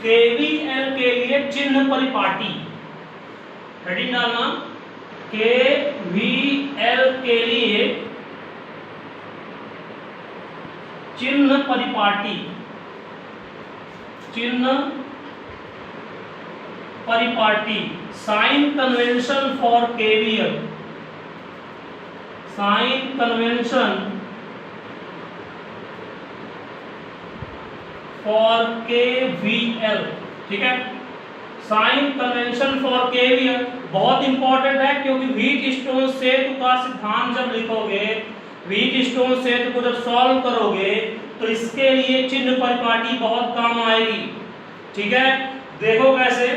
KVL के लिए चिन्ह परिपाटी, हेडिंग डालना KVL के लिए चिन्ह परिपाटी, चिन्ह परिपाटी, sign convention for KVL, sign convention for KVL, ठीक है। साइन कन्वेंशन फॉर KVL बहुत इंपॉर्टेंट है, क्योंकि व्हीटस्टोन सेतु का सिद्धांत जब लिखोगे, व्हीटस्टोन सेतु को जब सॉल्व करोगे, तो इसके लिए चिन्ह परिपाटी बहुत काम आएगी, ठीक है। देखो कैसे,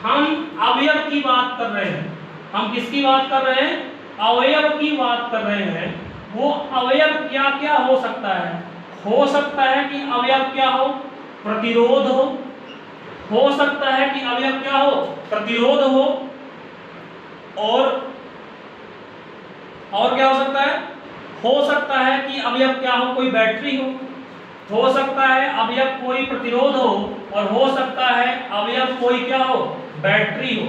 हम अवयव की बात कर रहे हैं, हम किसकी बात कर रहे हैं, अवयव की बात कर रहे हैं। वो अवयव क्या क्या हो सकता है, हो सकता है कि अवयव क्या हो, प्रतिरोध हो सकता है कि अवयव क्या हो, प्रतिरोध और क्या हो सकता है कि अवयव क्या हो, कोई बैटरी हो सकता है अवयव कोई प्रतिरोध हो, और हो सकता है अवयव कोई क्या हो, बैटरी हो,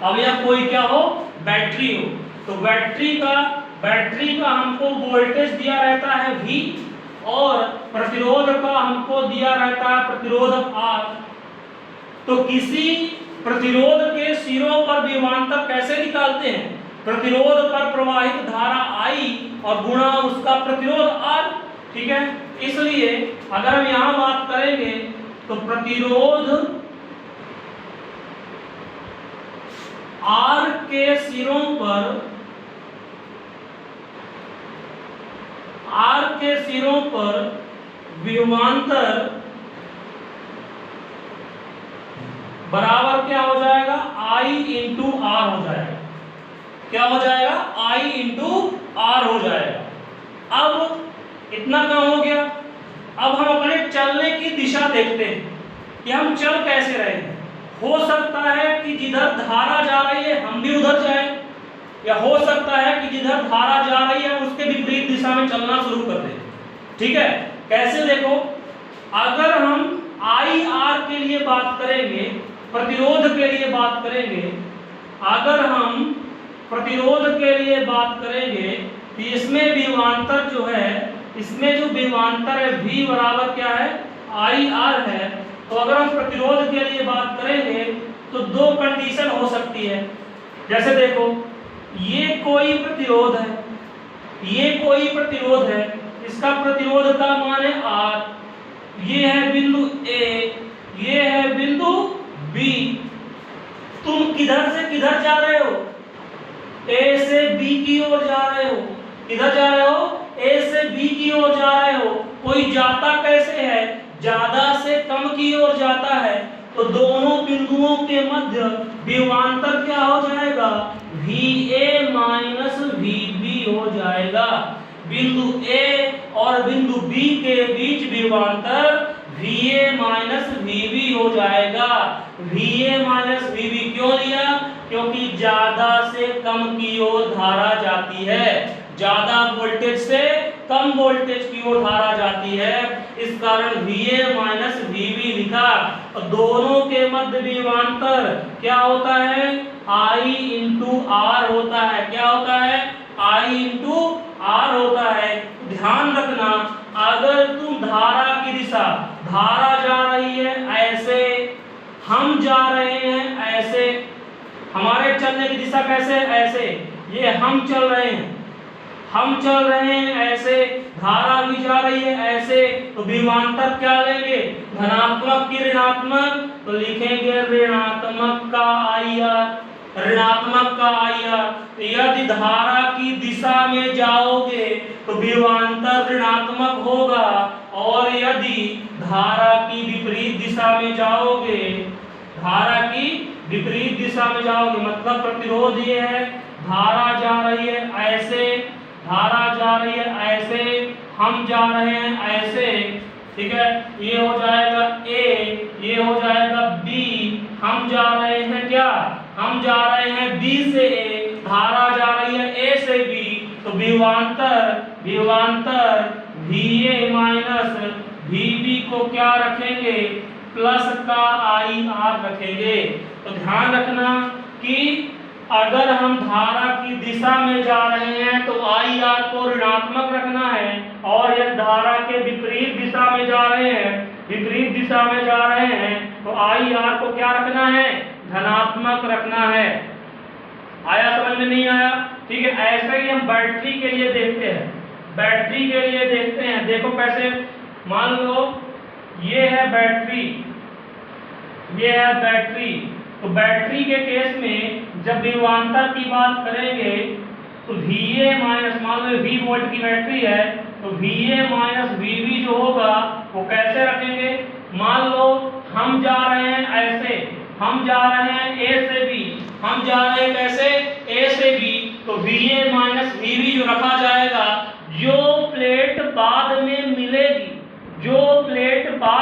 अवयव कोई क्या हो, बैटरी हो। तो बैटरी का हमको वोल्टेज दिया रहता है V, और प्रतिरोध का हमको दिया रहता है प्रतिरोध R। तो किसी प्रतिरोध के सिरों पर विभवांतर कैसे निकालते हैं, प्रतिरोध पर प्रवाहित धारा I और गुणा उसका प्रतिरोध R, ठीक है। इसलिए अगर हम यहां बात करेंगे तो प्रतिरोध R के सिरों पर विभवांतर बराबर क्या हो जाएगा, I इंटू R हो जाएगा। क्या हो जाएगा, I इंटू R हो जाएगा। अब इतना काम हो गया। अब हम अपने चलने की दिशा देखते हैं कि हम चल कैसे रहे हैं। हो सकता है कि जिधर धारा जा रही है हम भी उधर जाएं, या हो सकता है कि जिधर धारा जा रही है उसके विपरीत दिशा में चलना शुरू कर दें, ठीक है। कैसे, देखो, अगर हम IR के लिए बात करेंगे, प्रतिरोध के लिए बात करेंगे, अगर हम प्रतिरोध के लिए बात करेंगे तो इसमें विभवांतर जो है, इसमें जो विभवांतर है V बराबर क्या है, IR है। तो अगर हम प्रतिरोध के लिए बात करेंगे तो दो कंडीशन हो सकती है। जैसे देखो, ये कोई प्रतिरोध है, ये कोई प्रतिरोध है, इसका प्रतिरोध का मान है R, ये है बिंदु A, ये है बिंदु B। तुम किधर से किधर जा रहे हो, A से B की ओर जा रहे हो। किधर जा रहे हो, A से B की ओर जा रहे हो। कोई जाता कैसे है, ज्यादा से कम की ओर जाता है, तो दोनों बिंदुओं के मध्य विभवांतर क्या हो जाएगा, VA माइनस VB हो जाएगा। बिंदु A और बिंदु B के बीच विभवांतर VA माइनस VB हो जाएगा। VA माइनस VB क्यों लिया, क्योंकि ज्यादा से कम की ओर धारा जाती है, ज्यादा वोल्टेज से कम वोल्टेज की ओर धारा जाती है, इस कारण VA माइनस VB लिखा। और दोनों के मध्य विभवांतर क्या होता है, I इंटू R होता है। क्या होता है, I इंटू R होता है। ध्यान रखना, अगर तुम धारा की दिशा, धारा जा रही है ऐसे, हम जा रहे हैं ऐसे, हमारे चलने की दिशा कैसे, ऐसे, ये हम चल रहे हैं, हम चल रहे हैं ऐसे, धारा भी जा रही है ऐसे, तो विभवांतर क्या लेंगे, धनात्मक की ऋणात्मक, तो लिखेंगे ऋणात्मक का IR, ऋणात्मक का IR। तो यदि धारा की दिशा में जाओगे तो विभवांतर ऋणात्मक होगा, और यदि धारा की विपरीत दिशा में जाओगे, धारा की विपरीत दिशा में जाओगे, मतलब प्रतिरोध ये है, धारा जा रही है ऐसे, धारा जा रही है ऐसे, हम जा रहे हैं ऐसे, ठीक है। ये हो जाएगा A, ये हो जाएगा B, हम जा रहे हैं क्या, हम जा रहे हैं B से A, धारा जा रही है A से B, तो विभवांतर VA माइनस VB को क्या रखेंगे, प्लस का आई आर रखेंगे। तो ध्यान रखना कि अगर हम धारा की दिशा में जा रहे हैं तो आई आर को ऋणात्मक रखना है, और यदि धारा के विपरीत दिशा में जा रहे हैं, विपरीत दिशा में जा रहे हैं तो आई आर को क्या रखना है, धनात्मक रखना है। आया समझ में, नहीं आया? ठीक है, ऐसे ही हम बैटरी के लिए देखते हैं, बैटरी के लिए देखते हैं। देखो कैसे, मान लो ये है बैटरी, ये है बैटरी। तो बैटरी के केस में जब विभवांतर की बात करेंगे तो VA माइनस, मान लो 20 वोल्ट की बैटरी है तो VA माइनस VB जो होगा वो कैसे रखेंगे, मान लो हम जा रहे हैं ऐसे, हम जा रहे हैं A से B, हम जा रहे हैं कैसे, A से B, तो VA माइनस VB जो रखा जाएगा, जो प्लेट बार